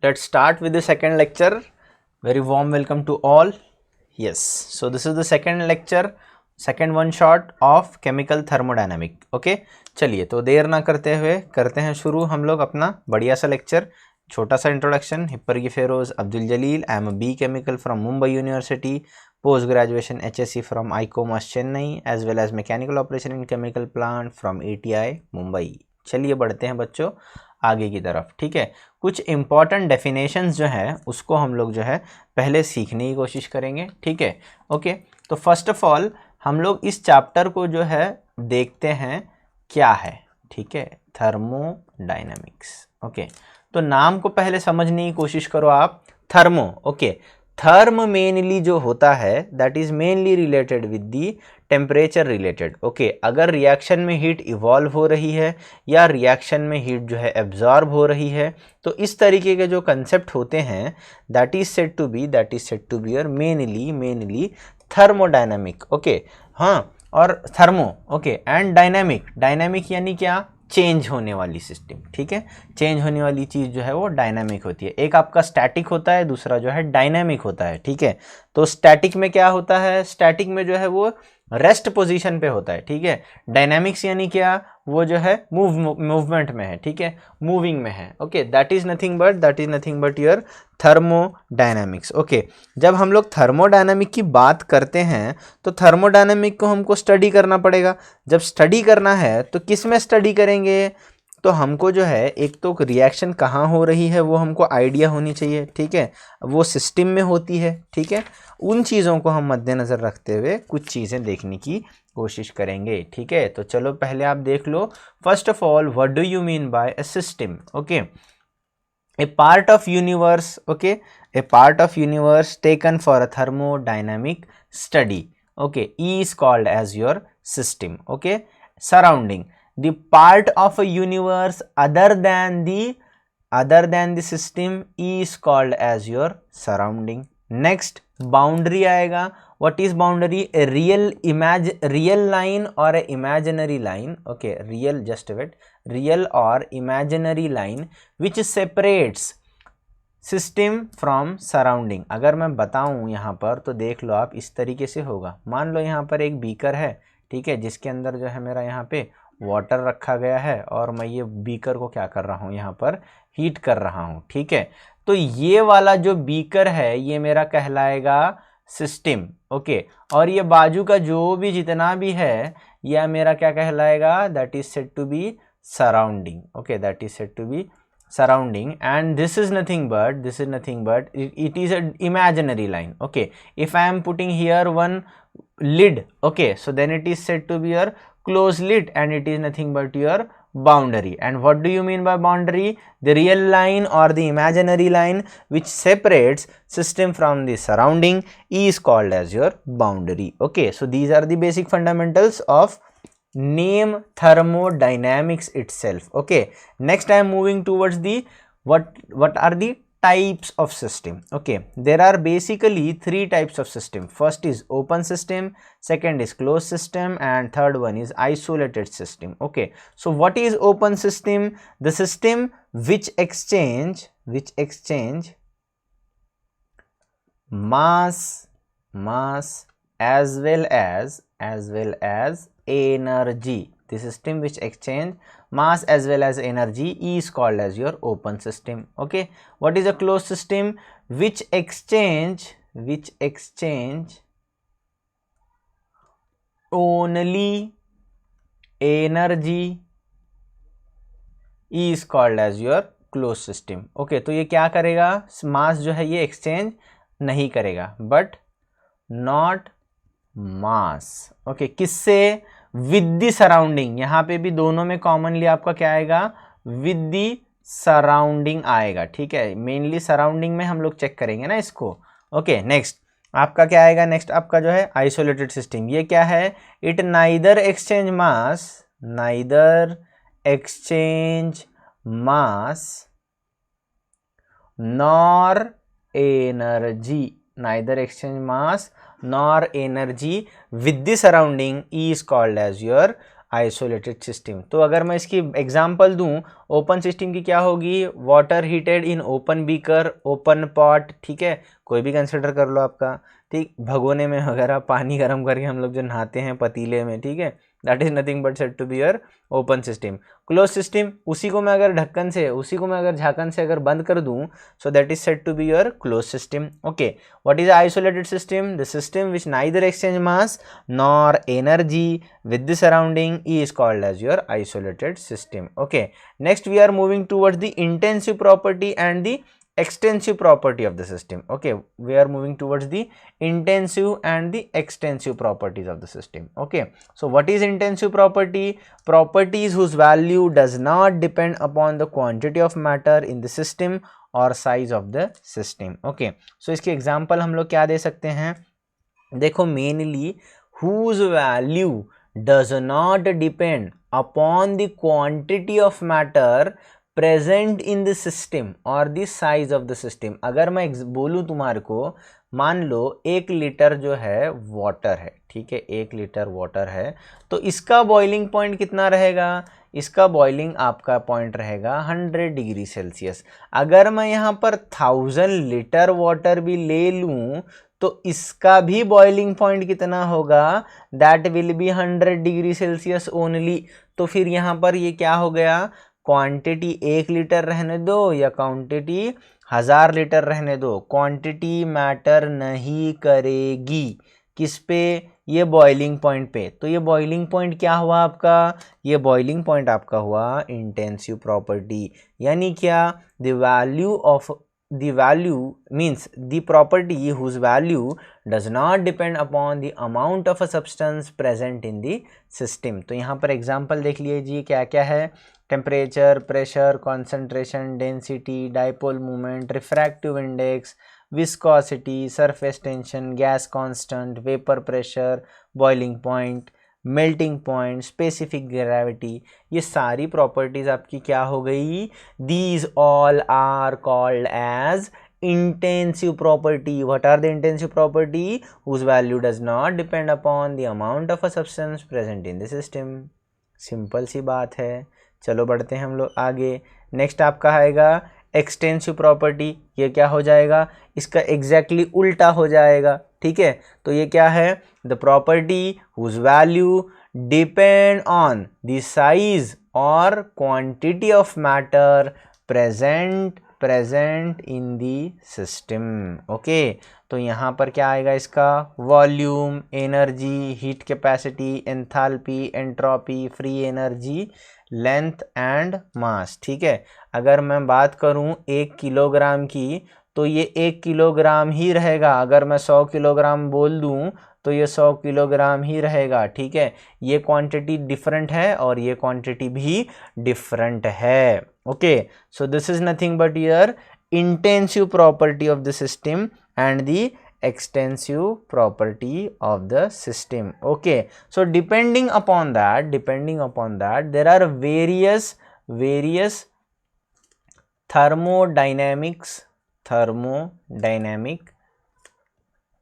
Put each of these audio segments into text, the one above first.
Let's start with the second lecture. Very warm welcome to all. Yes, so this is the second lecture, second one shot of chemical thermodynamic. Okay, चलिए तो देर ना करते हुए करते हैं शुरू हम लोग अपना बढ़िया सा लेक्चर. छोटा सा introduction. Hippargi Feroz Abdul Jalil. I am a B chemical from Mumbai University. Post graduation HSc from ICOMAS Chennai as well as mechanical operation in chemical plant from ATI Mumbai. चलिए बढ़ते हैं बच्चों आगे की तरफ. ठीक है, कुछ इंपॉर्टेंट डेफिनेशंस जो है उसको हम लोग जो है पहले सीखने की कोशिश करेंगे. ठीक है, ओके. तो फर्स्ट ऑफ ऑल हम लोग इस चैप्टर को जो है देखते हैं क्या है. ठीक है, थर्मोडायनामिक्स. ओके, तो नाम को पहले समझने की कोशिश करो आप. थर्मो. ओके, थर्म मेनली जो होता है that is mainly related with the temperature related. Okay, अगर रिएक्शन में हीट इवॉल्व हो रही है या रिएक्शन में हीट जो है एब्जॉर्ब हो रही है तो इस तरीके के जो कंसेप्ट होते हैं that is said to be और मेनली थर्मोडायनामिक. ओके, हाँ, और थर्मो. ओके, एंड डायनामिक यानी क्या? चेंज होने वाली सिस्टम. ठीक है, चेंज होने वाली चीज़ जो है वो डायनामिक होती है. एक आपका स्टैटिक होता है, दूसरा जो है डायनामिक होता है. ठीक है, तो स्टैटिक में क्या होता है? स्टैटिक में जो है वो रेस्ट पोजीशन पे होता है. ठीक है, डायनामिक्स यानी क्या? वो जो है मूवमेंट में है. ठीक है, मूविंग में है. Okay, that is nothing but your thermodynamics. Okay, जब हम लोग थर्मोडायनामिक की बात करते हैं तो थर्मोडायनामिक को हमको स्टडी करना पड़ेगा. जब स्टडी करना है तो किस में स्टडी करेंगे? तो हमको जो है एक तो रिएक्शन कहाँ हो रही है वो हमको आइडिया होनी चाहिए. ठीक है, वो सिस्टम में होती है. ठीक है, उन चीज़ों को हम मद्देनज़र रखते हुए कुछ चीज़ें देखने की कोशिश करेंगे. ठीक है, तो चलो पहले आप देख लो. First of all, what do you mean by a system? Okay, a part of universe. Okay, a part of universe taken for a thermodynamic study. Okay, is called as your system. Okay, surrounding the part of a universe other than the system is called as your surrounding. Next, boundary आएगा. What is boundary? A real line or a imaginary line. Okay, real or imaginary line which separates system from surrounding. अगर मैं बताऊं यहाँ पर तो देख लो आप, इस तरीके से होगा. मान लो यहाँ पर एक बीकर है. ठीक है, जिसके अंदर जो है मेरा यहाँ पे वाटर रखा गया है और मैं ये बीकर को क्या कर रहा हूँ, यहाँ पर हीट कर रहा हूँ. ठीक है, तो ये वाला जो बीकर है ये मेरा कहलाएगा सिस्टम. ओके, और ये बाजू का जो भी जितना भी है यह मेरा क्या कहलाएगा? That is said to be surrounding. Okay, that is said to be surrounding, and this is nothing but it is an imaginary line. Okay, if I am putting here one lid, okay, so then it is said to be your closed lid and it is nothing but your boundary. And what do you mean by boundary? The real line or the imaginary line which separates system from the surrounding is called as your boundary. Okay, so these are the basic fundamentals of name thermodynamics itself. Okay, next I am moving towards the what are the types of system. Okay, there are basically three types of system. First is open system, second is closed system, and third one is isolated system. Okay, so what is open system? The system which exchange mass as well as energy. The system which exchange mass as well as energy is called as your open system. Okay, what is a closed system? Which exchange only energy is called as your closed system. Okay, तो ये क्या करेगा? मास जो है ये exchange नहीं करेगा, but not mass. Okay, किससे? With the surrounding. यहाँ पे भी दोनों में कॉमनली आपका क्या आएगा? विद दी सराउंडिंग आएगा. ठीक है, मेनली सराउंडिंग में हम लोग चेक करेंगे ना इसको. ओके, नेक्स्ट आपका क्या आएगा? नेक्स्ट आपका जो है आइसोलेटेड सिस्टम. ये क्या है? It neither exchange mass nor energy. Neither exchange mass nor energy with the surrounding is called as your isolated system. तो अगर मैं इसकी एग्जांपल दूं, ओपन सिस्टम की क्या होगी, water heated in open beaker, open pot, ठीक है, कोई भी कंसिडर कर लो आपका, ठीक, भगोने में वगैरह पानी गर्म करके हम लोग जो नहाते हैं पतीले में, ठीक है, that is nothing but said to be your open system. Close system, उसी को मैं अगर ढक्कन से, उसी को मैं अगर झाकन से अगर बंद कर दूं, so that is said to be your close system. Okay, what is isolated system, the system which neither exchange mass nor energy with the surrounding is called as your isolated system. Okay, next we are moving towards the intensive property and the extensive property of the system. Okay, we are moving towards the intensive and the extensive properties of the system. Okay, so what is intensive property? Properties whose value does not depend upon the quantity of matter in the system or size of the system. Okay, so इसके example हम लोग क्या दे सकते हैं, देखो, mainly whose value does not depend upon the quantity of matter present in the system or the size of the system। अगर मैं बोलूँ तुम्हारे को, मान लो 1 लीटर जो है वाटर है, ठीक है, 1 लीटर वाटर है, तो इसका बॉइलिंग पॉइंट कितना रहेगा, इसका बॉइलिंग आपका पॉइंट रहेगा 100 डिग्री सेल्सियस। अगर मैं यहाँ पर 1000 लीटर वाटर भी ले लूँ तो इसका भी बॉइलिंग पॉइंट कितना होगा, that will B 100 degree Celsius only. तो फिर यहाँ पर ये क्या हो गया, क्वांटिटी 1 लीटर रहने दो या क्वांटिटी 1000 लीटर रहने दो, क्वांटिटी मैटर नहीं करेगी, किस पे, ये बॉइलिंग पॉइंट पे। तो ये बॉइलिंग पॉइंट क्या हुआ आपका, ये बॉइलिंग पॉइंट आपका हुआ इंटेंसिव प्रॉपर्टी। यानी क्या, the value of the value means the property whose value does not depend upon the amount of a substance present in the system। तो यहाँ पर एग्जाम्पल देख लीजिए क्या क्या है, temperature, pressure, concentration, density, dipole moment, refractive index, viscosity, surface tension, gas constant, vapour pressure, boiling point, melting point, specific gravity, ये सारी प्रॉपर्टीज आपकी क्या हो गई, these all are called as intensive property. What are the intensive property, whose value does not depend upon the amount of a substance present in the system. Simple सी बात है। चलो बढ़ते हैं हम लोग आगे। नेक्स्ट आपका आएगा एक्सटेंसिव प्रॉपर्टी। ये क्या हो जाएगा, इसका एग्जैक्टली उल्टा हो जाएगा, ठीक है। तो ये क्या है, the property whose value depend on the size और quantity of matter present in the system. Okay, तो यहाँ पर क्या आएगा, इसका volume, energy, heat capacity, enthalpy, entropy, free energy, length and mass, ठीक है। अगर मैं बात करूं 1 किलोग्राम की, तो ये 1 किलोग्राम ही रहेगा। अगर मैं 100 किलोग्राम बोल दूं तो ये 100 किलोग्राम ही रहेगा, ठीक है। ये क्वांटिटी डिफरेंट है और ये क्वांटिटी भी डिफरेंट है। Okay, so this is nothing but your intensive property of the system and the extensive property of the system. Okay, so depending upon that there are various thermodynamic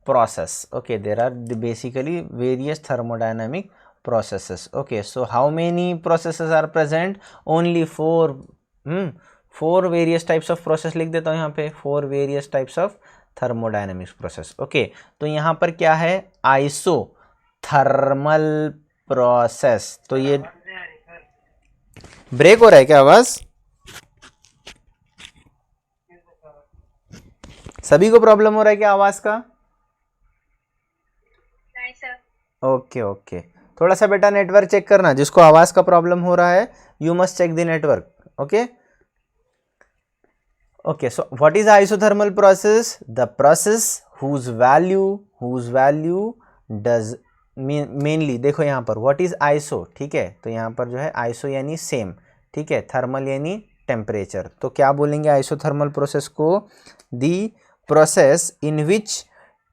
process. Okay, there are basically various thermodynamic processes. Okay, so how many processes are present, only 4 various types of process लिख देता हूँ यहाँ पे, 4 various types of thermodynamics process. Okay, तो यहाँ पर क्या है, आइसोथर्मल प्रोसेस। तो ये ब्रेक हो रहा है क्या आवाज, सभी को प्रॉब्लम हो रहा है क्या आवाज का? नहीं सर। ओके ओके, थोड़ा सा बेटा नेटवर्क चेक करना, जिसको आवाज का प्रॉब्लम हो रहा है you must check the network. Okay Okay, so what is isothermal process? The process whose value does mainly, देखो यहाँ पर what is iso, ठीक है, तो यहाँ पर जो है iso यानी सेम, ठीक है, थर्मल यानी टेम्परेचर। तो क्या बोलेंगे आइसोथर्मल प्रोसेस को, the process in which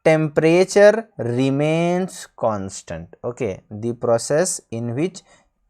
temperature remains constant. Okay, the process in which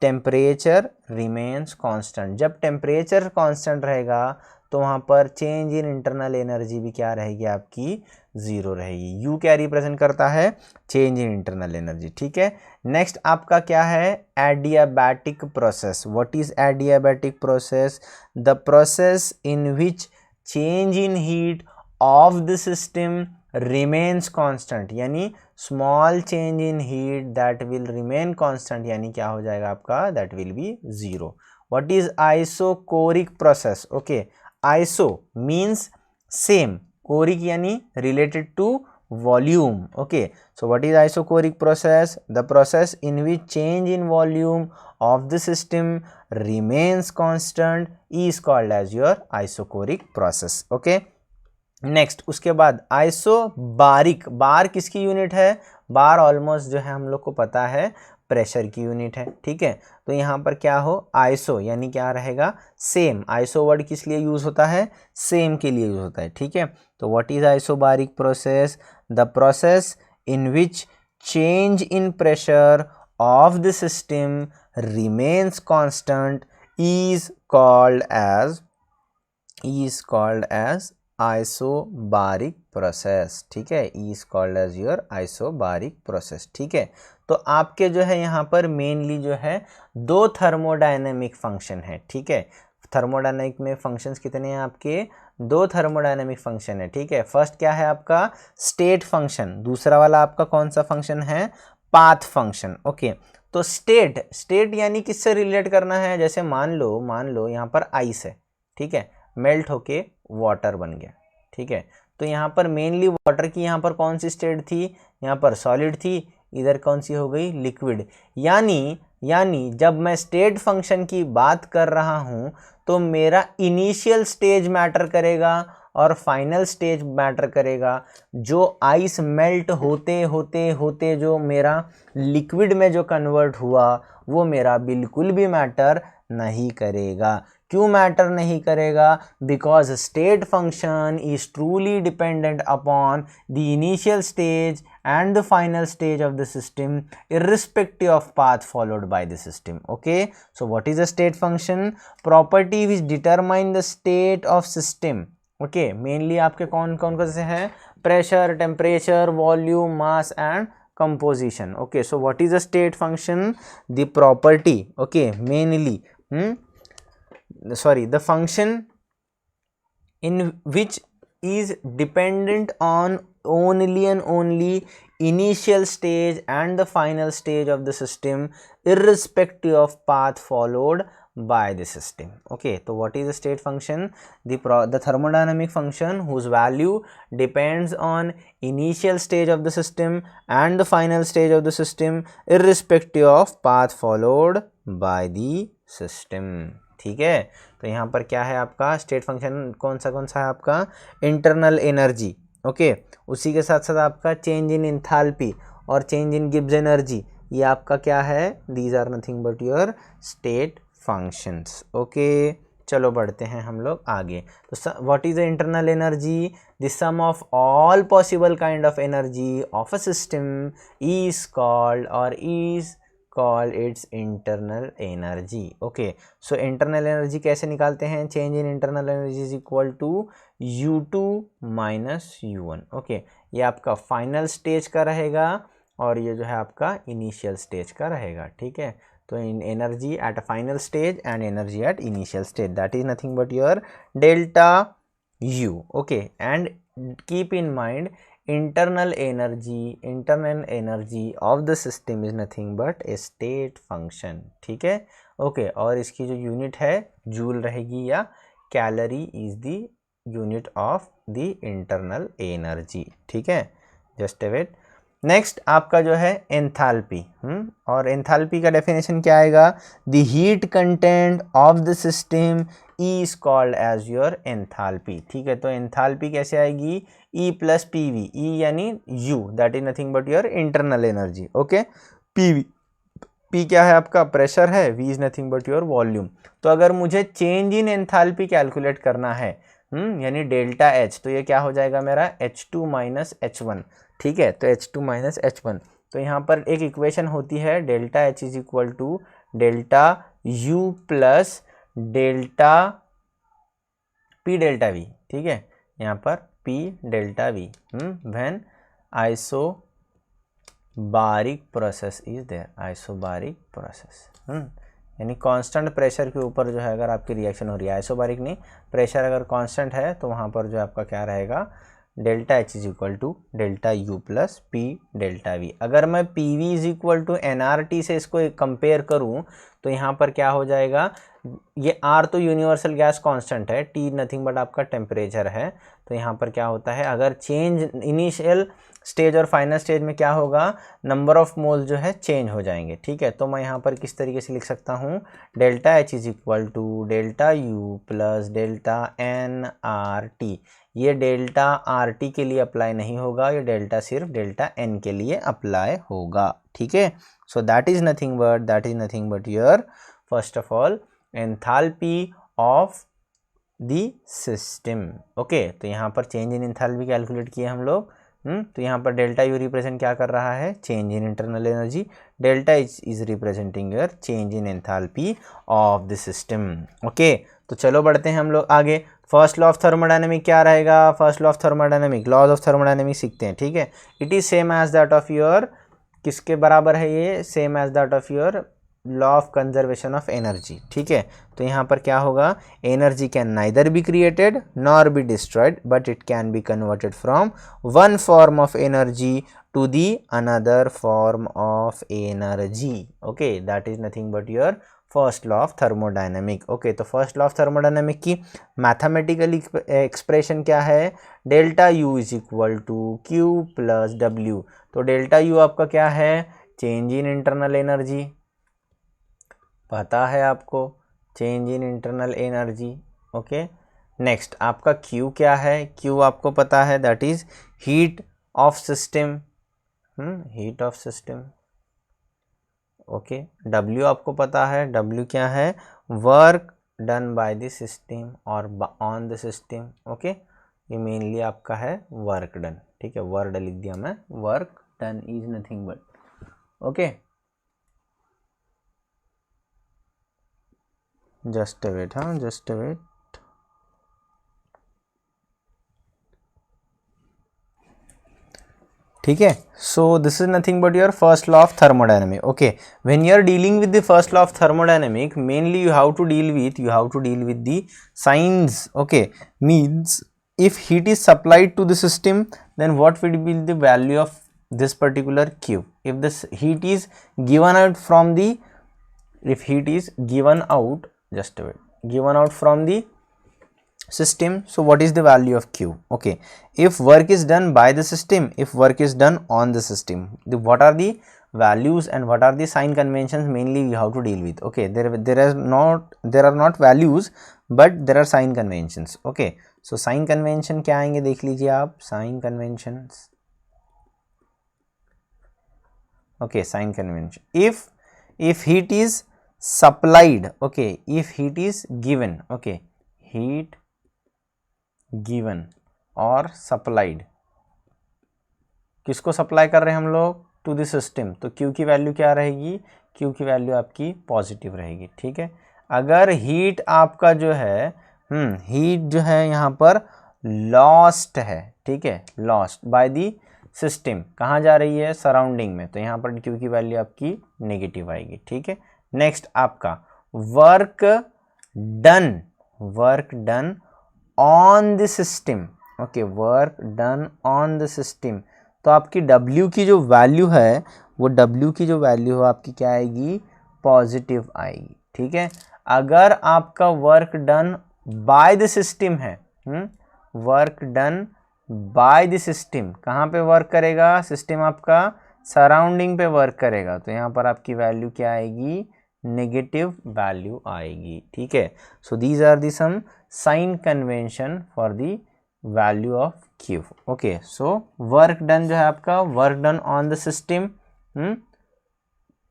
temperature remains constant. जब टेम्परेचर कांस्टेंट रहेगा तो वहाँ पर चेंज इन इंटरनल एनर्जी भी क्या रहेगी आपकी, ज़ीरो रहेगी। यू क्या रिप्रेजेंट करता है, चेंज इन इंटरनल एनर्जी। ठीक है, नेक्स्ट आपका क्या है, adiabatic process. What is adiabatic process, the process in which change in heat of the system remains constant, यानी small change in heat that will remain constant, यानी क्या हो जाएगा आपका, that will be zero. What is isochoric process, okay, iso means same, choric यानी related to volume, okay, so what is isochoric process, the process in which change in volume of the system remains constant is called as your isochoric process, okay। Next उसके बाद isobaric, बार किसकी unit है, बार almost जो है हम लोग को पता है प्रेशर की यूनिट है। ठीक है, तो यहाँ पर क्या हो, आइसो यानी क्या रहेगा, सेम। आइसो वर्ड किस लिए यूज होता है, सेम के लिए यूज होता है। ठीक है, तो what is isobaric process, the process in which change in pressure of the system remains constant is called as isobaric process. ठीक है, is called as your isobaric process. ठीक है, तो आपके जो है यहाँ पर मेनली जो है दो थर्मोडायनेमिक फंक्शन है। ठीक है, थर्मोडायनेमिक में फंक्शंस कितने हैं आपके, दो थर्मोडायनेमिक फंक्शन है। ठीक है, फर्स्ट क्या है आपका स्टेट फंक्शन, दूसरा वाला आपका कौन सा फंक्शन है, पाथ फंक्शन। ओके, तो स्टेट यानी किससे रिलेट करना है, जैसे मान लो यहाँ पर आइस है। ठीक है, मेल्ट होके वाटर बन गया। ठीक है, तो यहाँ पर मेनली वाटर की यहाँ पर कौन सी स्टेट थी, यहाँ पर सॉलिड थी, इधर कौन सी हो गई, लिक्विड। यानी जब मैं स्टेट फंक्शन की बात कर रहा हूँ तो मेरा इनिशियल स्टेज मैटर करेगा और फाइनल स्टेज मैटर करेगा। जो आइस मेल्ट होते होते होते जो मेरा लिक्विड में जो कन्वर्ट हुआ वो मेरा बिल्कुल भी मैटर नहीं करेगा। क्यों मैटर नहीं करेगा, because state function is truly dependent upon the initial stage and the final stage of the system irrespective of path followed by the system. Okay, so what is a state function, property which determine the state of system. Okay, mainly आपके कौन कौन से हैं, pressure, temperature, volume, mass and composition. Okay, so what is a state function, the property, okay, mainly the function in which is dependent on only and only initial stage and the final stage of the system irrespective of path followed by the system. Okay, so what is the state function, the thermodynamic function whose value depends on initial stage of the system and the final stage of the system irrespective of path followed by the system. ठीक है, तो यहाँ पर क्या है आपका state function कौन सा है आपका, इंटरनल एनर्जी। ओके, उसी के साथ साथ आपका चेंज इन एंथैल्पी और चेंज इन गिब्स एनर्जी, ये आपका क्या है, these are nothing but your state functions. Okay, चलो बढ़ते हैं हम लोग आगे। तो what is the internal energy, the sum of all possible kind of energy of a system is called its internal energy. Okay, so internal energy कैसे निकालते हैं, change in internal energy is equal to U2 minus U1। Okay, ये आपका final stage का रहेगा और ये जो है आपका इनिशियल स्टेज का रहेगा। ठीक है, तो इन energy at a final stage and energy at initial stage, that is nothing but your delta U। Okay, and keep in mind internal energy of the system is nothing but a state function। ठीक है, okay, और इसकी जो unit है joule रहेगी या calorie is the unit of the internal energy. ठीक है, जस्ट वेट। नेक्स्ट आपका जो है एंथैल्पी, और एंथैल्पी का डेफिनेशन क्या आएगा, the heat content of the system is called as your enthalpy. ठीक है, तो एंथैल्पी कैसे आएगी, E plus P V, E यानी U, that is nothing but your internal energy. Okay, PV, P क्या है आपका प्रेशर है, V is nothing but your volume. तो अगर मुझे चेंज इन एंथैल्पी कैलकुलेट करना है यानी डेल्टा H, तो ये क्या हो जाएगा मेरा H2 माइनस H1। ठीक है, तो H2 माइनस H1, तो यहाँ पर एक इक्वेशन होती है delta H is equal to delta U plus delta P delta V, ठीक है, यहाँ पर P delta V when isobaric process is there, isobaric process, यानी कांस्टेंट प्रेशर के ऊपर जो है अगर आपकी रिएक्शन हो रही है, आइसोबारिक नहीं, प्रेशर अगर कांस्टेंट है तो वहाँ पर जो आपका क्या रहेगा, delta H is equal to delta U plus P delta V। अगर मैं PV is equal to nRT से इसको कंपेयर करूँ तो यहाँ पर क्या हो जाएगा, ये R तो यूनिवर्सल गैस कांस्टेंट है, T नथिंग बट आपका टेम्परेचर है, तो यहाँ पर क्या होता है, अगर चेंज इनिशियल स्टेज और फाइनल स्टेज में क्या होगा, नंबर ऑफ मोल्स जो है चेंज हो जाएंगे, ठीक है। तो मैं यहाँ पर किस तरीके से लिख सकता हूँ, delta H is equal to delta U plus delta nRT। ये डेल्टा RT के लिए अप्लाई नहीं होगा, ये डेल्टा सिर्फ डेल्टा N के लिए अप्लाई होगा, ठीक है। So that is nothing but your first of all enthalpy of the system, okay. तो यहाँ पर चेंज इन एंथैल्पी कैलकुलेट किए हम लोग, तो यहाँ पर डेल्टा U रिप्रेजेंट क्या कर रहा है, change in internal energy, delta H is representing your change in enthalpy of the system, okay. तो चलो बढ़ते हैं हम लोग आगे। फर्स्ट लॉ ऑफ थर्मोडायनेमिक क्या रहेगा, first law of thermodynamic, laws of thermodynamic सीखते हैं, ठीक है। It is same as that of your, किसके बराबर है ये, same as that of your law of conservation of energy, ठीक है। तो यहाँ पर क्या होगा, energy can neither be created nor be destroyed but it can be converted from one form of energy to the another form of energy, okay. That is nothing but your first law of thermodynamic, okay. तो first law of thermodynamic की mathematical expression क्या है, delta U is equal to Q plus W। तो delta U आपका क्या है, change in internal energy, पता है आपको, change in internal energy, okay. Next आपका Q क्या है, Q आपको पता है, that is heat of system, heat of system, okay. W आपको पता है, W क्या है, work done by the system और ऑन द सिस्टम, ओके। ये मेनली आपका है वर्क डन, ठीक है, वर्ड लिख दिया मैं, work done is nothing but, okay. Just a wait, हाँ जस्ट अ वेट, ठीक है। So this is nothing but your first law of thermodynamic, okay. When you are dealing with the first law of thermodynamic, mainly you have to deal with the signs, okay। Means if heat is supplied to the system, then what will be the value of this particular Q? If this heat is given out from the, if heat is given out, just a minute, given out from the system, so what is the value of Q, okay। If work is done by the system, if work is done on the system, what are the values and what are the sign conventions mainly we have to deal with, okay। there are not values but there are sign conventions, okay। so sign convention क्या आएंगे देख लीजिए आप, sign conventions, okay। sign convention, if heat is supplied, okay, if heat is given, okay, heat given और supplied, किसको supply कर रहे हैं हम लोग, टू द सिस्टम, तो Q की वैल्यू क्या रहेगी, Q की वैल्यू आपकी पॉजिटिव रहेगी, ठीक है। अगर हीट आपका जो है हीट जो है यहाँ पर लॉस्ट है, ठीक है, लॉस्ट बाय द सिस्टम, कहाँ जा रही है, सराउंडिंग में, तो यहाँ पर Q की वैल्यू आपकी नेगेटिव आएगी, ठीक है। नेक्स्ट आपका work done on the system, okay, work done on the system, तो आपकी W की जो वैल्यू है, वो W की जो वैल्यू है आपकी क्या आएगी, पॉजिटिव आएगी, ठीक है। अगर आपका work done by the system है, work done by the system, कहाँ पे वर्क करेगा, सिस्टम आपका सराउंडिंग पे वर्क करेगा, तो यहाँ पर आपकी वैल्यू क्या आएगी, नेगेटिव वैल्यू आएगी, ठीक है। So these are the sum sign convention for the value of Q, okay. So work done जो है आपका, work done on the system,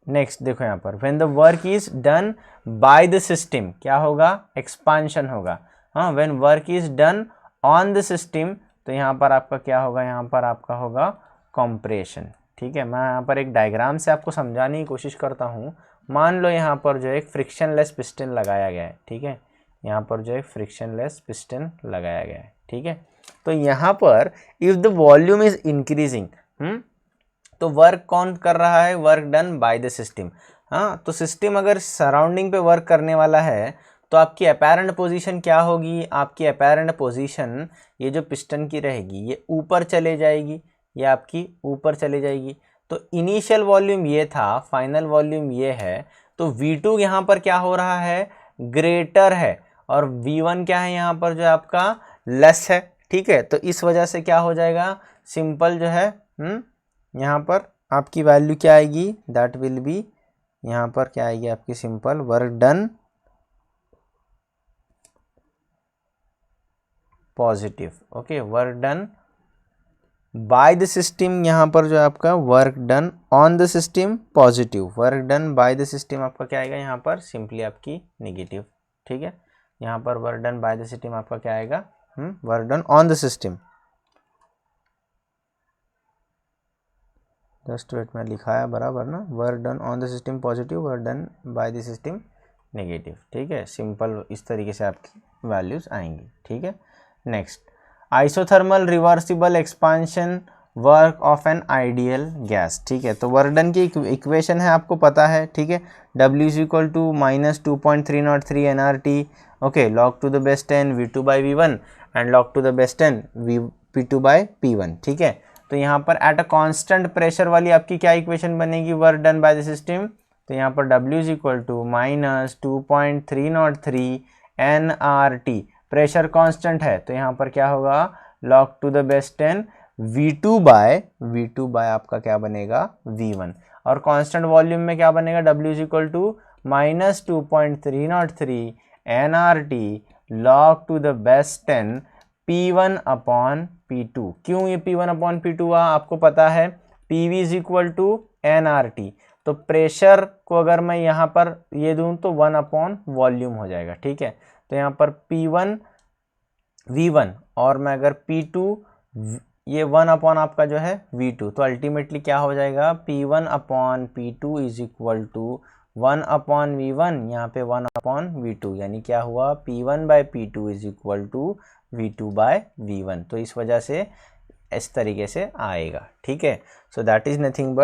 next देखो यहाँ पर, when the work is done by the system क्या होगा, एक्सपांशन होगा, हाँ। When work is done on the system, तो यहाँ पर आपका क्या होगा, यहाँ पर आपका होगा कंप्रेशन, ठीक है। मैं यहाँ पर एक डायग्राम से आपको समझाने की कोशिश करता हूँ। मान लो यहाँ पर जो एक फ्रिक्शनलेस पिस्टन लगाया गया है, ठीक है, यहाँ पर जो है फ्रिक्शनलेस पिस्टन लगाया गया है, ठीक है। तो यहाँ पर जो है फ्रिक्शनलेस पिस्टन लगाया गया है, ठीक है। तो यहाँ पर if the volume is increasing, तो वर्क कौन कर रहा है, work done by the system. हाँ, तो सिस्टम अगर सराउंडिंग पे वर्क करने वाला है तो आपकी अपेरेंट पोजीशन क्या होगी, आपकी अपेरेंट पोजीशन ये जो पिस्टन की रहेगी ये ऊपर चले जाएगी, ये आपकी ऊपर चले जाएगी। तो इनिशियल वॉल्यूम ये था, फाइनल वॉल्यूम ये है, तो V2 यहाँ पर क्या हो रहा है, ग्रेटर है, और V1 क्या है यहाँ पर जो आपका लेस है, ठीक है। तो इस वजह से क्या हो जाएगा, सिंपल जो है यहाँ पर आपकी वैल्यू क्या आएगी, दैट विल बी, यहाँ पर क्या आएगी आपकी simple work done positive, okay, work done by the system, यहाँ पर जो आपका work done on the system positive, work done by the system आपका क्या आएगा यहाँ पर सिंपली आपकी नेगेटिव, ठीक है। यहाँ पर work done by the system आपका क्या आएगा, work done on the system, just wait में लिखा है बराबर ना, work done on the system positive, work done by the system negative, ठीक है। सिंपल इस तरीके से आपकी वैल्यूज आएंगी, ठीक है। Next, isothermal reversible expansion work of an ideal gas, ठीक है। तो वर्क डन की इक्वेशन है, आपको पता है, ठीक है। W is equal to -2.303 nRT, okay, log to the base 10 V2 by V1 and log to the base 10 P2 by P1, ठीक है। तो यहाँ पर एट अ कांस्टेंट प्रेशर वाली आपकी क्या इक्वेशन बनेगी, work done by the system. तो यहाँ पर W is equal to -2.303 nRT, pressure constant है, तो यहाँ पर क्या होगा, log to the base 10 V2 by आपका क्या बनेगा V1, और कांस्टेंट वॉल्यूम में क्या बनेगा, W is equal to -2.303 nRT log to the base 10 P1 upon P2। क्यों ये P1 अपॉन P2 हुआ, आपको पता है PV is equal to nRT, तो प्रेशर को अगर मैं यहाँ पर ये दूं तो 1 अपॉन वॉल्यूम हो जाएगा, ठीक है। तो यहाँ पर P1 V1 और मैं अगर P2 ये 1 अपॉन आपका जो है V2, तो अल्टीमेटली क्या हो जाएगा, P1 upon P2 is equal to 1 upon V1, यहाँ पे 1 अपॉन V2, यानी क्या हुआ, P1 by P2 is equal to V2 by V1। तो इस वजह से इस तरीके से आएगा, ठीक है। So that is nothing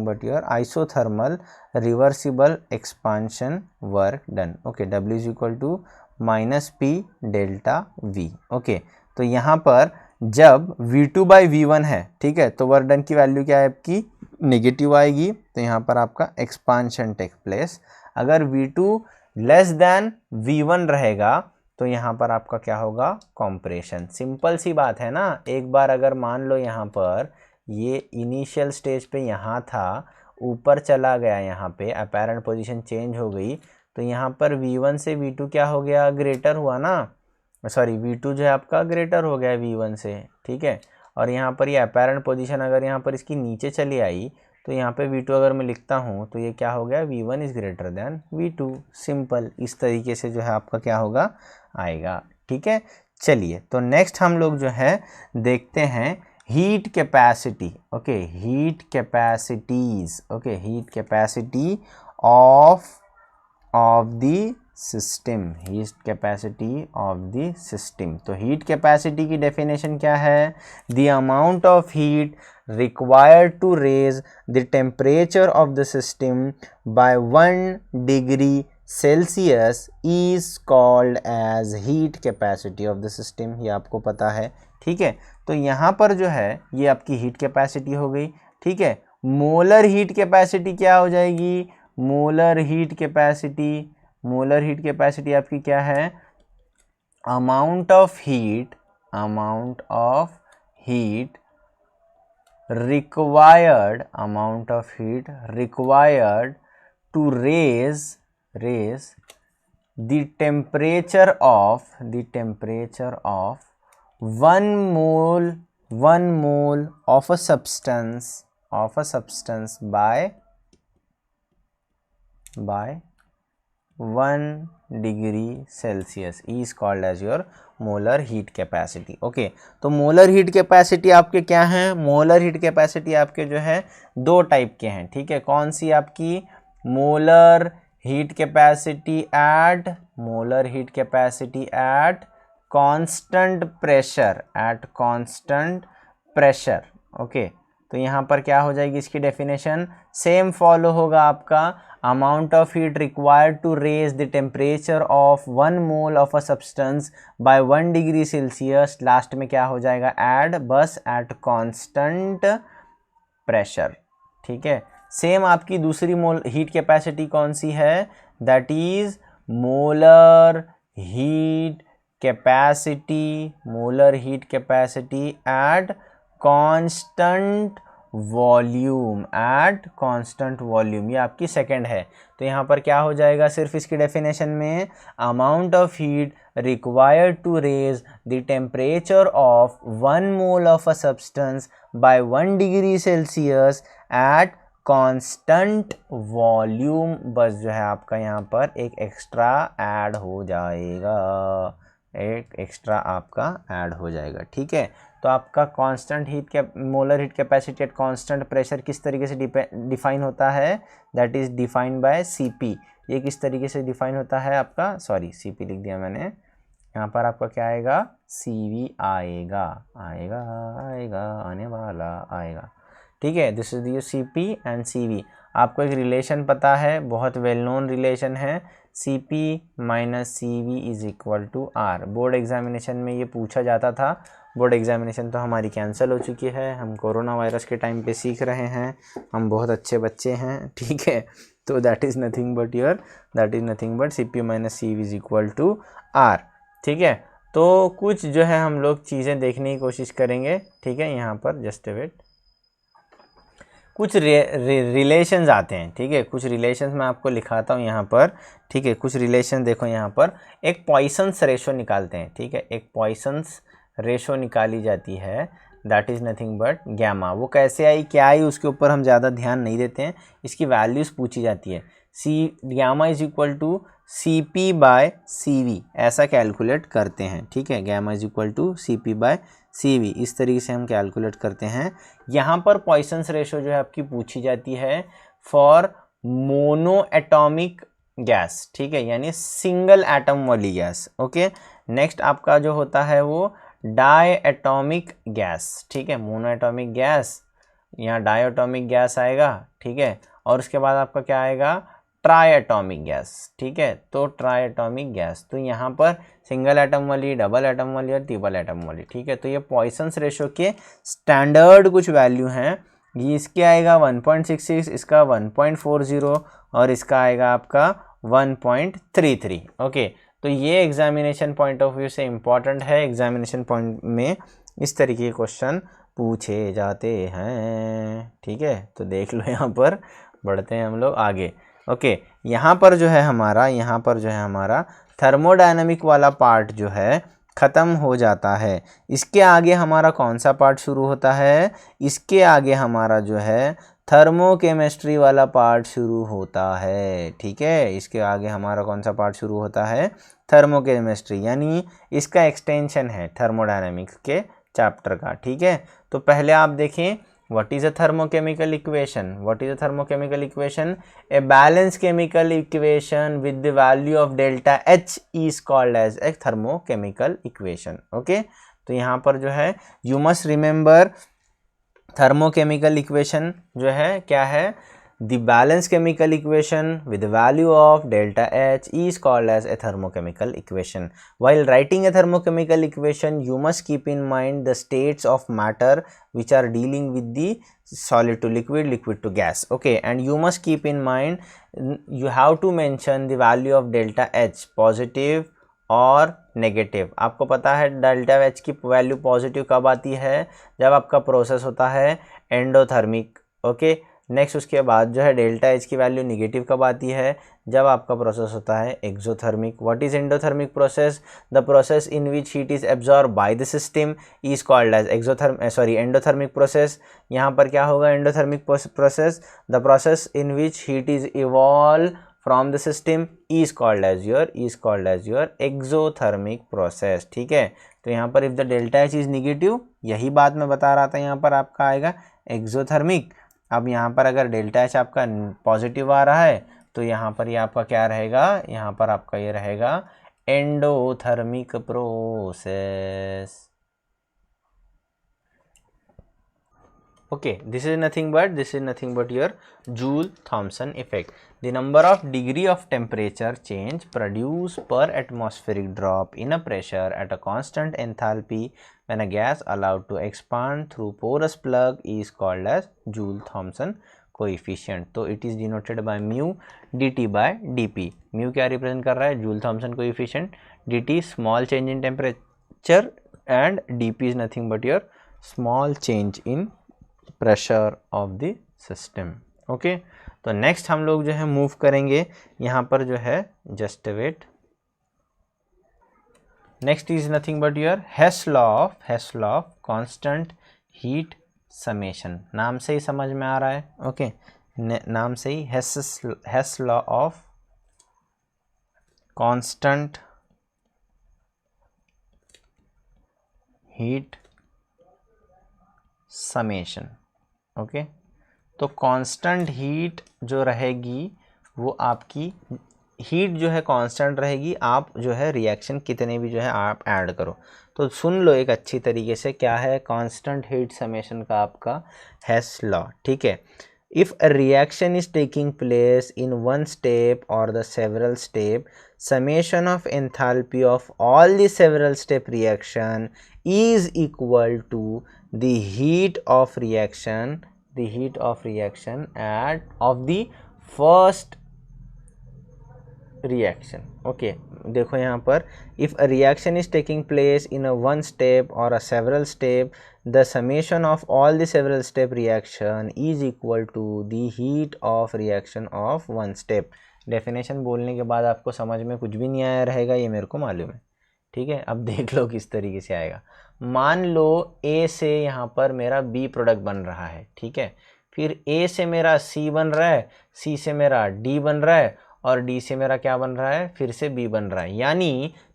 but your isothermal reversible expansion work done, okay. W is equal to -P delta V, okay. तो यहाँ पर जब V2 बाई V1 है, ठीक है, तो वर्क डन की वैल्यू क्या है आपकी, नेगेटिव आएगी, तो यहाँ पर आपका एक्सपांशन टेक प्लेस। अगर V2 लेस देन V1 रहेगा तो यहाँ पर आपका क्या होगा, कॉम्प्रेशन। सिंपल सी बात है ना, एक बार अगर मान लो यहाँ पर ये इनिशियल स्टेज पे यहाँ था, ऊपर चला गया, यहाँ पे अपेरेंट पोजीशन चेंज हो गई, तो यहाँ पर V1 से V2 क्या हो गया, ग्रेटर हुआ ना, सॉरी V2 जो है आपका ग्रेटर हो गया V1 से, ठीक है। और यहाँ पर ये अपेरेंट पोजीशन अगर यहाँ पर इसकी नीचे चली आई तो यहाँ पे V2 अगर मैं लिखता हूँ तो ये क्या हो गया, V1 is greater than V2, simple इस तरीके से जो है आपका क्या होगा, आएगा, ठीक है। चलिए, तो नेक्स्ट हम लोग जो है देखते हैं heat capacity, okay, heat capacities, okay, heat capacity of the system, heat capacity of the system. तो हीट कैपेसिटी की डेफिनेशन क्या है, the amount of heat required to raise the temperature of the system by 1 degree Celsius is called as heat capacity of the system, ये आपको पता है, ठीक है। तो यहाँ पर जो है ये आपकी हीट कैपेसिटी हो गई, ठीक है। मोलर हीट कैपेसिटी क्या हो जाएगी, मोलर हीट कैपेसिटी आपकी क्या है, amount of heat required to raise the temperature of 1 mole of a substance by 1 degree Celsius is called as your molar heat capacity, okay. तो मोलर हीट कैपेसिटी आपके क्या हैं, मोलर हीट कैपेसिटी आपके जो है 2 टाइप के हैं, ठीक है। कौन सी आपकी, molar heat capacity eight molar heat capacity at constant pressure, okay. तो यहाँ पर क्या हो जाएगी इसकी डेफिनेशन, सेम फॉलो होगा आपका, amount of heat required to raise the temperature of 1 mole of a substance by 1 degree Celsius, last में क्या हो जाएगा एड बस एट कांस्टेंट प्रेशर, ठीक है। सेम आपकी दूसरी मोल हीट कैपेसिटी कौन सी है, that is molar heat capacity at constant volume, ये आपकी सेकंड है। तो यहाँ पर क्या हो जाएगा, सिर्फ इसकी डेफिनेशन में amount of heat required to raise the temperature of 1 mole of a substance by 1 degree Celsius at constant volume, बस जो है आपका यहाँ पर एक एक्स्ट्रा ऐड हो जाएगा, ठीक है। तो आपका constant molar heat capacity at constant pressure किस तरीके से डिफाइन होता है, that is defined by CP. ये किस तरीके से डिफाइन होता है आपका, सॉरी सीपी लिख दिया मैंने, यहाँ पर आपका क्या आएगा, सीवी आने वाला आएगा, ठीक है। This is your CP and CV. आपको एक रिलेशन पता है, बहुत वेल नोन रिलेशन है, CP minus CV is equal to R. Board examination में ये पूछा जाता था, बोर्ड एग्जामिनेशन तो हमारी कैंसिल हो चुकी है, हम कोरोना वायरस के टाइम पे सीख रहे हैं, हम बहुत अच्छे बच्चे हैं, ठीक है। तो that is nothing but CP minus CV is equal to R, ठीक है। तो कुछ जो है हम लोग चीज़ें देखने की कोशिश करेंगे, ठीक है। यहाँ पर जस्ट वेट, कुछ रिलेशंस आते हैं, ठीक है। कुछ रिलेशंस मैं आपको लिखाता हूँ यहाँ पर, ठीक है। कुछ रिलेशन देखो यहाँ पर, एक पॉइसन्स रेशो निकालते हैं, ठीक है। एक पॉइसन्स रेशो निकाली जाती है, that is nothing but gamma. वो कैसे आई, क्या आई, उसके ऊपर हम ज़्यादा ध्यान नहीं देते हैं, इसकी वैल्यूज़ पूछी जाती है। Gamma is equal to C P by C V, ऐसा कैलकुलेट करते हैं, ठीक है। Gamma is equal to C P by C V, इस तरीके से हम कैलकुलेट करते हैं। यहाँ पर पॉइसन्स रेशो जो है आपकी पूछी जाती है फॉर मोनो एटॉमिक गैस, ठीक है, यानी सिंगल एटम वाली गैस, ओके। नेक्स्ट आपका जो होता है वो डाई एटॉमिक गैस, ठीक है। मोनो एटॉमिक गैस, यहाँ डाई एटॉमिक गैस आएगा, ठीक है। और उसके बाद आपका क्या आएगा, ट्राई एटॉमिक गैस, ठीक है। तो ट्राई एटॉमिक गैस, तो यहाँ पर सिंगल एटम वाली, डबल एटम वाली और ट्रिपल एटम वाली, ठीक है। तो ये पॉइसन्स रेशो के स्टैंडर्ड कुछ वैल्यू हैं, ये इसके आएगा 1.66, इसका 1.40 और इसका आएगा आपका 1.33, ओके। तो ये एग्जामिनेशन पॉइंट ऑफ व्यू से इम्पॉर्टेंट है, एग्जामिनेशन पॉइंट में इस तरीके के क्वेश्चन पूछे जाते हैं, ठीक है। तो देख लो, यहाँ पर बढ़ते हैं हम लोग आगे, ओके। यहाँ पर जो है हमारा थर्मोडायनामिक वाला पार्ट जो है ख़त्म हो जाता है। इसके आगे हमारा कौन सा पार्ट शुरू होता है, इसके आगे हमारा जो है थर्मोकेमिस्ट्री वाला पार्ट शुरू होता है, ठीक है। इसके आगे हमारा कौन सा पार्ट शुरू होता है, थर्मोकेमिस्ट्री, यानी इसका एक्सटेंशन है थर्मोडायनामिक्स के चैप्टर का, ठीक है। तो पहले आप देखें, what is a thermochemical equation, a balanced chemical equation with the value of delta H is called as a thermochemical equation, okay। तो यहाँ पर जो है you must remember thermochemical equation जो है क्या है, the balanced chemical equation with the value of delta H is called as a thermochemical equation. While writing a thermochemical equation, you must keep in mind the states of matter which are dealing with the solid to liquid, liquid to gas, okay. And you must keep in mind, you have to mention the value of delta H, positive और negative. आपको पता है delta H की value positive कब आती है, जब आपका प्रोसेस होता है एंडोथर्मिक, ओके। नेक्स्ट उसके बाद जो है डेल्टा एच की वैल्यू नेगेटिव कब आती है, जब आपका प्रोसेस होता है exothermic. What is endothermic process, the process in which heat is absorb by the system is called as endothermic process. यहाँ पर क्या होगा, endothermic process, the process in which heat is evolve from the system is called as your exothermic process, ठीक है। तो यहाँ पर if the delta H is negative, यही बात मैं बता रहा था, यहाँ पर आपका आएगा एक्सोथर्मिक। अब यहाँ पर अगर डेल्टा एच आपका पॉजिटिव आ रहा है तो यहाँ पर ये आपका क्या रहेगा, यहाँ पर आपका ये रहेगा endothermic process. Okay, this is nothing but your Joule-Thomson effect. The number of degree of temperature change produced per atmospheric drop in a pressure at a constant enthalpy when a gas allowed to expand through porous plug is called as Joule-Thomson coefficient. तो it is denoted by mu dt by dp. mu क्या represent कर रहा है, Joule-Thomson coefficient, dt small change in temperature and dp is nothing but your small change in pressure of the system. Okay, तो next हम लोग जो है move करेंगे यहाँ पर जो है, just wait, next is nothing but your Hess law of constant heat summation. नाम से ही समझ में आ रहा है, ओके, नाम से ही Hess law of constant heat summation. Okay, तो कांस्टेंट हीट जो रहेगी वो आपकी हीट जो है कांस्टेंट रहेगी, आप जो है रिएक्शन कितने भी जो है आप ऐड करो। तो सुन लो एक अच्छी तरीके से, क्या है कांस्टेंट हीट समेशन का आपका हेस लॉ, ठीक है। If a reaction is taking place in one step और the several step, summation of enthalpy of all the several step reaction is equal to the heat of reaction at of the first reaction। okay, देखो यहाँ पर if a reaction is taking place in a one step or a several step, the summation of all the several step reaction is equal to the heat of reaction of one step। Definition बोलने के बाद आपको समझ में कुछ भी नहीं आया रहेगा, ये मेरे को मालूम है, ठीक है। अब देख लो किस तरीके से आएगा। मान लो ए से यहाँ पर मेरा बी प्रोडक्ट बन रहा है, ठीक है, फिर ए से मेरा सी बन रहा है, सी से मेरा डी बन रहा है और डी से मेरा क्या बन रहा है, फिर से बी बन रहा है।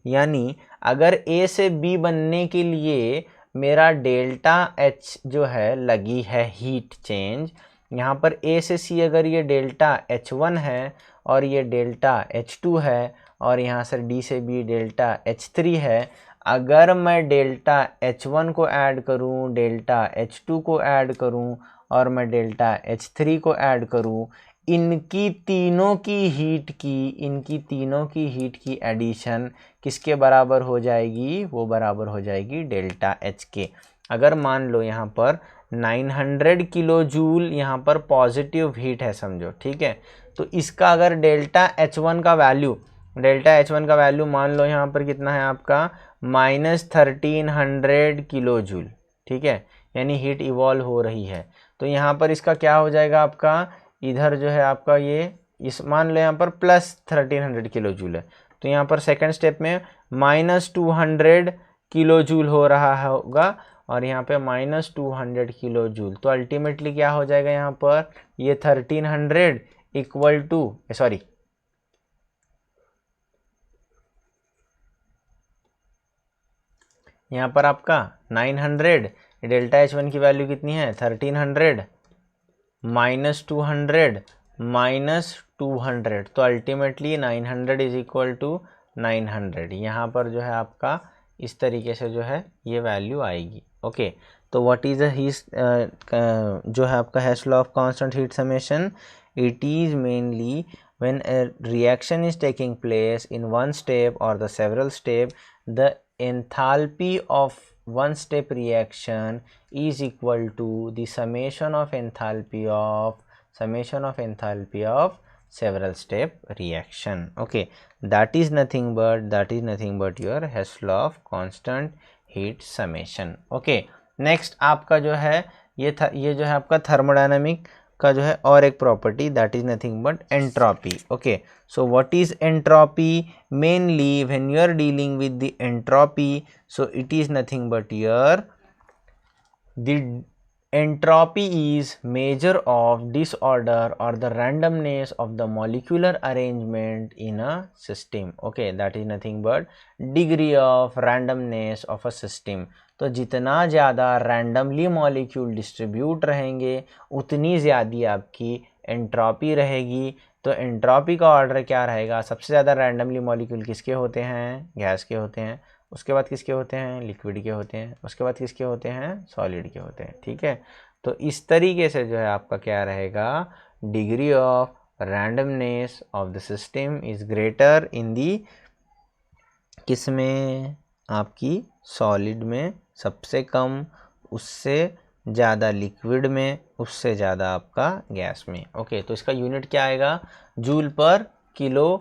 यानी अगर ए से बी बनने के लिए मेरा डेल्टा एच जो है लगी है हीट चेंज, यहाँ पर ए से सी अगर ये डेल्टा H1 है और ये डेल्टा H2 है और यहाँ से डी से बी डेल्टा H3 है, अगर मैं डेल्टा H1 को ऐड करूँ, डेल्टा H2 को ऐड करूँ और मैं डेल्टा H3 को ऐड करूँ, इनकी तीनों की हीट की एडिशन किसके बराबर हो जाएगी, वो बराबर हो जाएगी डेल्टा H के। अगर मान लो यहाँ पर 900 किलो जूल यहाँ पर पॉजिटिव हीट है समझो, ठीक है, तो इसका अगर डेल्टा H1 का वैल्यू मान लो यहाँ पर कितना है आपका -1300 किलो जूल, ठीक है, यानी हीट इवॉल्व हो रही है। तो यहाँ पर इसका क्या हो जाएगा आपका, इधर जो है आपका ये इस मान लो यहाँ पर +1300 किलो जूल है, तो यहाँ पर सेकंड स्टेप में -200 किलो जूल हो रहा होगा और यहाँ पे -200 किलो जूल। तो अल्टीमेटली क्या हो जाएगा यहाँ पर, ये 1300 इक्वल टू सॉरी यहाँ पर आपका 900, डेल्टा H1 की वैल्यू कितनी है 1300 -200 तो अल्टीमेटली 900 इज इक्वल टू 900। यहाँ पर जो है आपका इस तरीके से जो है ये वैल्यू आएगी। ओके, तो व्हाट इज जो है आपका Hess law of constant heat summation, it is mainly when a reaction is taking place in one step और the several step, the enthalpy of one step reaction is equal to the summation of enthalpy of several step reaction। okay, that is nothing but your Hess law of constant heat summation। okay, next आपका जो है ये जो है आपका thermodynamic का जो है और एक property, that is nothing but entropy. Okay, so what is entropy? Mainly when you are dealing with the entropy, so it is nothing but the entropy is measure of disorder or the randomness of the molecular arrangement in a system। okay, that is nothing but degree of randomness of a system। तो जितना ज़्यादा randomly molecule distribute रहेंगे उतनी ज़्यादा आपकी entropy रहेगी, तो entropy का ऑर्डर क्या रहेगा, सबसे ज़्यादा रैंडमली मॉलिक्यूल किसके होते हैं, गैस के होते हैं, उसके बाद किसके होते हैं, लिक्विड के होते हैं, उसके बाद किसके होते हैं, सॉलिड के होते हैं, ठीक है। तो इस तरीके से जो है आपका क्या रहेगा, degree of randomness of the system is greater in the, किस में, आपकी सॉलिड में सबसे कम, उससे ज़्यादा लिक्विड में, उससे ज़्यादा आपका गैस में। ओके, तो इसका यूनिट क्या आएगा, जूल पर किलो,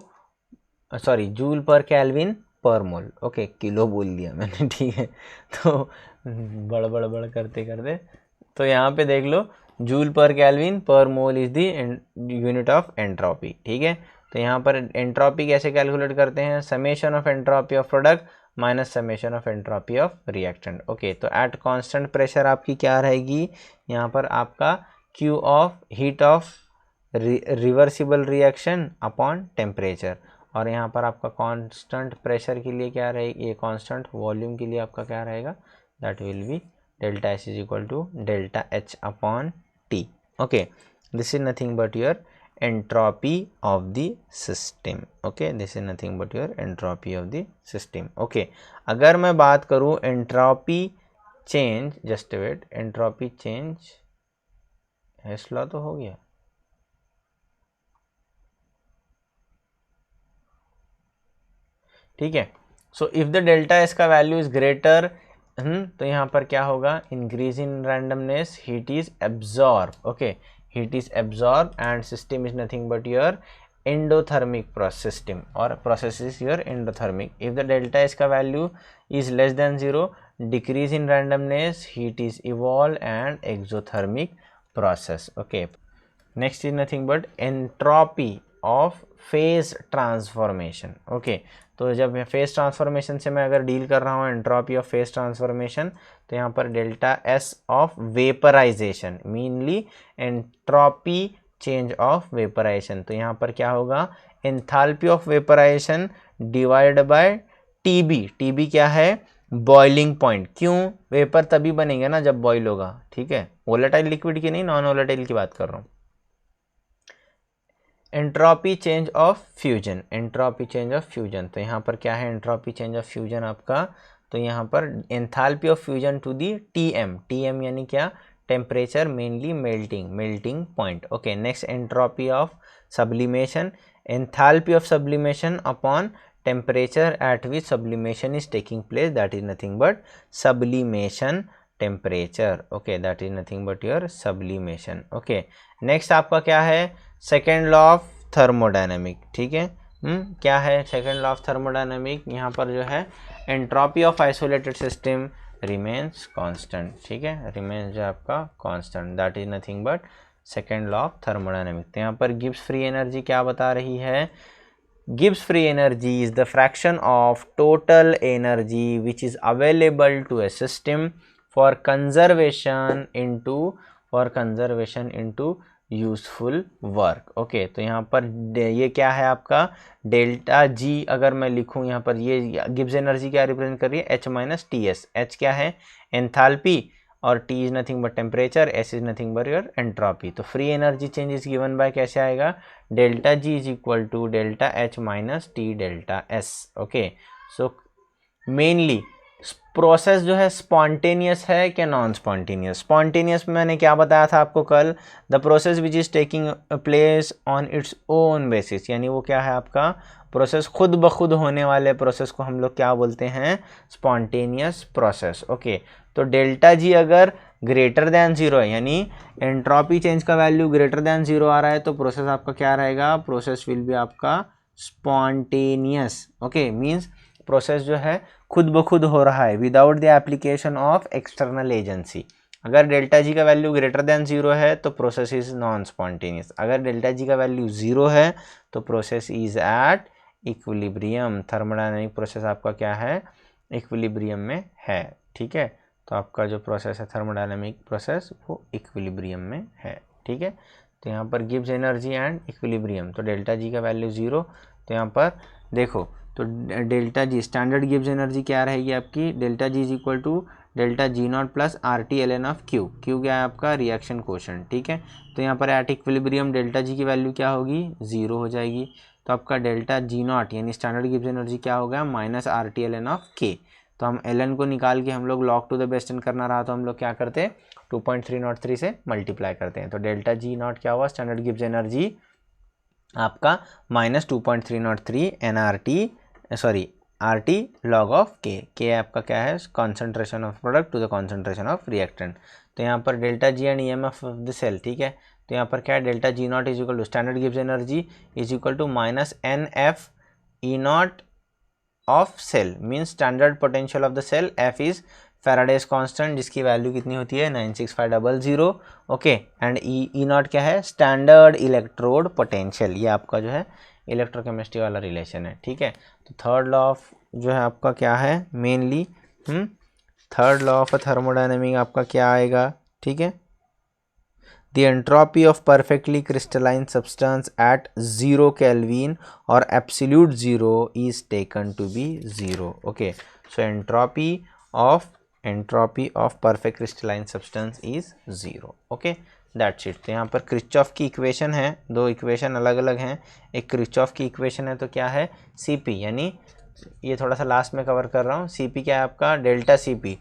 सॉरी जूल पर केल्विन पर मोल। ओके, किलो बोल दिया मैंने, ठीक है। तो बड़ करते करते, तो यहाँ पे देख लो, जूल पर केल्विन पर mole is the unit of entropy, ठीक है। तो यहाँ पर एंट्रोपी कैसे कैलकुलेट करते हैं, summation of entropy of product minus summation of entropy of reactant. Okay, तो एट कांस्टेंट प्रेशर आपकी क्या रहेगी, यहाँ पर आपका Q of heat of reversible reaction upon temperature, और यहाँ पर आपका कांस्टेंट प्रेशर के लिए क्या रहेगी, ये कांस्टेंट वॉल्यूम के लिए आपका क्या रहेगा, that will be delta S is equal to delta H upon T. Okay, this is nothing but your entropy of the system। okay, this is nothing but your entropy of the system। okay, अगर मैं बात करूं entropy change, just wait, entropy change Hess law तो हो गया, ठीक है। So if the delta S का वैल्यू इज ग्रेटर, तो यहाँ पर क्या होगा, increase in randomness, heat is absorb. Okay, heat is absorbed and system is nothing but your endothermic process system, or process is your endothermic। if the delta S का value is less than 0, decrease in randomness, heat is evolved and exothermic process। okay, next is nothing but entropy of phase transformation। okay, तो जब face transformation से मैं अगर deal कर रहा हूँ, entropy of face transformation, तो यहाँ पर delta S of vaporization, mainly entropy change of vaporization, तो यहाँ पर क्या होगा, enthalpy of vaporization divide by TB. TB क्या है, बॉइलिंग पॉइंट। क्यों, वेपर तभी बनेगा ना जब बॉइल होगा, ठीक है। वोलेटाइल लिक्विड की नहीं, नॉन वोलेटाइल की बात कर रहा हूँ। Entropy change of fusion, entropy change of fusion, तो यहाँ पर क्या है, एंट्रोपी चेंज ऑफ फ्यूजन आपका, तो यहाँ पर enthalpy of fusion to the TM, TM यानी क्या, temperature, mainly melting point. Okay, next entropy of sublimation, enthalpy of sublimation upon temperature at which sublimation is taking place, that is nothing but sublimation temperature. Okay, that is nothing but your sublimation. Okay, next आपका क्या है, second law of thermodynamic, ठीक है। क्या है second law of thermodynamic, यहाँ पर जो है entropy of isolated system remains constant, ठीक है, रिमेन्स जो आपका constant, that is nothing but second law of thermodynamic. तो यहाँ पर गिब्स फ्री एनर्जी क्या बता रही है, Gibbs free energy is the fraction of total energy which is available to a system for conservation into useful work. Okay, तो यहाँ पर ये क्या है आपका डेल्टा जी, अगर मैं लिखूँ यहाँ पर, ये गिब्स एनर्जी क्या रिप्रेजेंट कर रही है, H minus T S. H क्या है, एंथैल्पी, और T is nothing but temperature, S is nothing but your entropy. तो free energy change is given by कैसे आएगा, delta G is equal to delta H minus T delta S. Okay, so mainly process जो है spontaneous है क्या non spontaneous. Spontaneous में मैंने क्या बताया था आपको कल, the process which is taking place on its own basis, यानी वो क्या है आपका प्रोसेस खुद ब खुद होने वाले प्रोसेस को हम लोग क्या बोलते हैं, स्पॉन्टेनियस प्रोसेस। ओके, तो डेल्टा जी अगर ग्रेटर दैन 0 है, यानी एंट्रोपी चेंज का वैल्यू ग्रेटर दैन 0 आ रहा है, तो प्रोसेस आपका क्या रहेगा, प्रोसेस विल बी आपका स्पॉन्टेनियस। ओके, मीन्स प्रोसेस जो है खुद ब खुद हो रहा है without the application of external agency. अगर डेल्टा जी का वैल्यू ग्रेटर दैन 0 है तो प्रोसेस इज नॉन स्पॉन्टेनियस, अगर डेल्टा जी का वैल्यू 0 है तो process is at equilibrium. Thermodynamic process आपका क्या है, इक्विलिब्रियम में है, ठीक है। तो आपका जो प्रोसेस है थर्मोडायनामिक प्रोसेस वो इक्विलिब्रियम में है, ठीक है। तो यहाँ पर गिब्स एनर्जी एंड इक्विलिब्रियम, तो डेल्टा जी का वैल्यू 0, तो यहाँ पर देखो, तो delta G standard Gibbs energy क्या रहेगी आपकी, delta G is equal to delta G naught plus R T L N of Q, Q क्या है आपका रिएक्शन कोशेंट, ठीक है। तो यहाँ पर एट इक्विलिब्रियम डेल्टा जी की वैल्यू क्या होगी, 0 हो जाएगी। तो आपका डेल्टा जी नॉट यानी स्टैंडर्ड गिब्स एनर्जी क्या हो गया, minus R T L N of K. तो हम एल एन को निकाल के हम लोग log to the base N करना रहा तो हम लोग क्या करते हैं, 2.303 से मल्टीप्लाई करते हैं। तो डेल्टा जी नॉट क्या हुआ, स्टैंडर्ड गिब्स एनर्जी आपका minus 2.303 N R T, sorry R T log of K आपका क्या है, concentration of product to the concentration of reactant. तो यहाँ पर delta G and E M F of the cell, ठीक है। तो यहाँ पर क्या है, delta G naught is equal to standard Gibbs energy is equal to minus N F E naught of cell, means standard potential of the cell, F is Faraday's constant जिसकी वैल्यू कितनी होती है 96500, ओके। एंड ई नॉट क्या है, standard electrode potential, ये आपका जो है इलेक्ट्रोकेमिस्ट्री वाला रिलेशन है, ठीक है। तो थर्ड लॉ ऑफ जो है आपका क्या है mainly, third law of thermodynamic आपका क्या आएगा, ठीक है। The entropy of perfectly crystalline substance at 0 Kelvin or absolute 0 is taken to be 0. Okay, so entropy of perfect crystalline substance is 0. Okay, that's it. तो यहाँ पर क्रिचॉफ की equation है, दो इक्वेशन अलग अलग हैं। एक क्रिचॉफ की इक्वेशन है तो क्या है, CP, यानी ये थोड़ा सा लास्ट में कवर कर रहा हूँ। CP क्या है आपका, डेल्टा CP,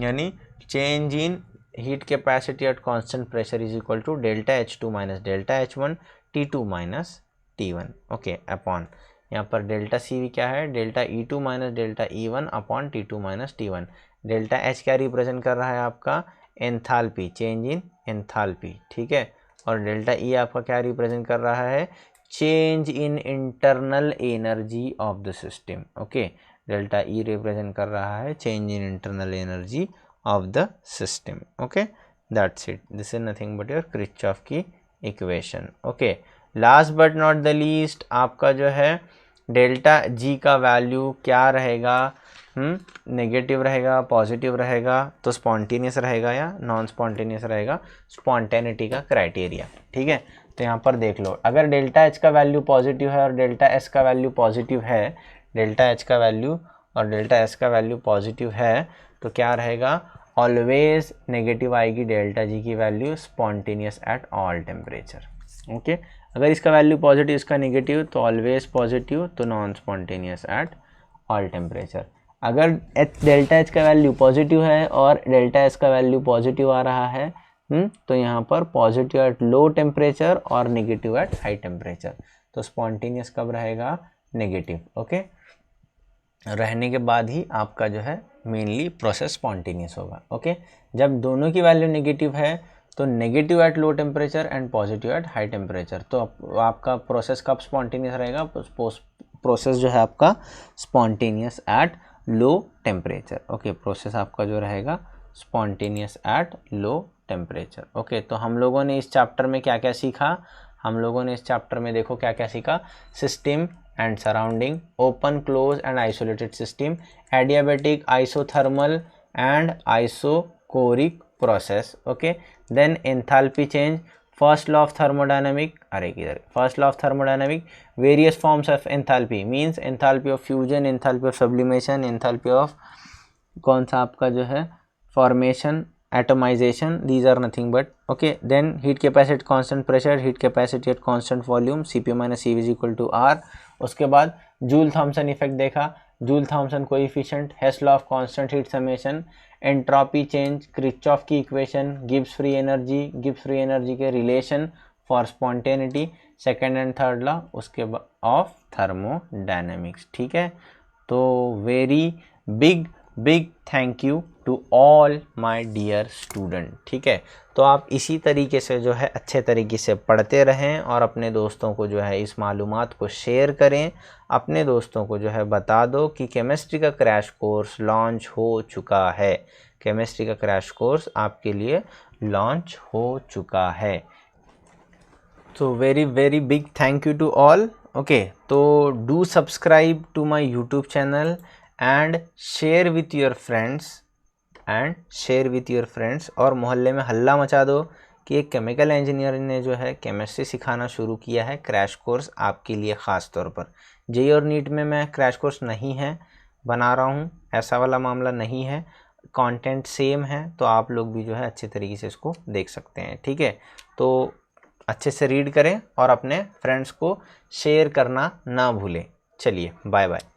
यानी change in heat capacity at constant pressure is equal to delta H2 minus delta H1 T2 minus T1, okay, upon यहाँ पर डेल्टा CV क्या है, delta E2 minus delta E1 upon T2 minus T1। Delta H क्या represent कर रहा है आपका, enthalpy, change in enthalpy, ठीक है। और डेल्टा E आपका क्या रिप्रेजेंट कर रहा है, change in internal energy of the system, okay. Delta E represent कर रहा है change in internal energy of the system, okay, that's it. This is nothing but your Kirchhoff की equation, okay. Last but not the least आपका जो है delta G का value क्या रहेगा, नेगेटिव रहेगा, पॉजिटिव रहेगा, तो स्पॉन्टेनियस रहेगा या नॉन स्पॉन्टेनियस रहेगा, स्पॉन्टेनिटी का क्राइटेरिया, ठीक है। तो यहाँ पर देख लो, अगर डेल्टा H का वैल्यू पॉजिटिव है और डेल्टा S का वैल्यू पॉजिटिव है, डेल्टा H का वैल्यू और डेल्टा S का वैल्यू पॉजिटिव है, तो क्या रहेगा, ऑलवेज नेगेटिव आएगी डेल्टा जी की value, spontaneous at all temperature, okay. अगर इसका वैल्यू पॉजिटिव इसका नेगेटिव तो ऑलवेज पॉजिटिव, तो non spontaneous at all temperature. अगर डेल्टा एच का वैल्यू पॉजिटिव है और डेल्टा एस का वैल्यू पॉजिटिव आ रहा है, तो यहाँ पर पॉजिटिव एट लो टेम्परेचर और नेगेटिव एट हाई टेम्परेचर, तो स्पॉन्टेनियस कब रहेगा, नेगेटिव, ओके। रहने के बाद ही आपका जो है मेनली प्रोसेस स्पॉन्टेनियस होगा, ओके। जब दोनों की वैल्यू नेगेटिव है तो negative at low temperature and positive at high temperature, तो आपका प्रोसेस कब स्पॉन्टेनियस रहेगा, प्रोसेस जो है आपका spontaneous at low temperature, okay. Process आपका जो रहेगा spontaneous at low temperature, okay. तो हम लोगों ने इस चैप्टर में क्या क्या सीखा, हम लोगों ने इस चैप्टर में देखो क्या क्या सीखा, system and surrounding, open, close and isolated system, adiabatic, isothermal and isochoric process, okay. Then enthalpy change, first law of thermodynamic, first law of thermodynamic, various forms of enthalpy means enthalpy of fusion, enthalpy of sublimation, enthalpy of कौन सा आपका जो है formation, atomization, these are nothing but, okay. Then heat capacity at constant pressure, heat capacity at constant volume, Cp minus Cv is equal to R। उसके बाद Joule Thomson effect देखा, Joule Thomson coefficient, Hess law of constant heat summation, entropy change, Kirchhoff की equation, Gibbs free energy के relation for spontaneity, second and third law उसके बाद of thermodynamics, ठीक है। तो very big thank you to all my dear student, ठीक है। तो आप इसी तरीके से जो है अच्छे तरीके से पढ़ते रहें और अपने दोस्तों को जो है इस मालूमात को शेयर करें, अपने दोस्तों को जो है बता दो कि केमिस्ट्री का क्रैश कोर्स लॉन्च हो चुका है, केमिस्ट्री का क्रैश कोर्स आपके लिए लॉन्च हो चुका है। तो very big thank you to all, okay. तो do subscribe to my YouTube channel and share with your friends और मोहल्ले में हल्ला मचा दो कि एक केमिकल इंजीनियर ने जो है केमिस्ट्री सिखाना शुरू किया है, क्रैश कोर्स आपके लिए ख़ास तौर पर। जेईई और नीट में मैं क्रैश कोर्स नहीं है बना रहा हूँ, ऐसा वाला मामला नहीं है। कंटेंट सेम है, तो आप लोग भी जो है अच्छे तरीके से इसको देख सकते हैं। ठीक है, तो अच्छे से रीड करें और अपने फ्रेंड्स को शेयर करना ना भूलें। चलिए बाय बाय।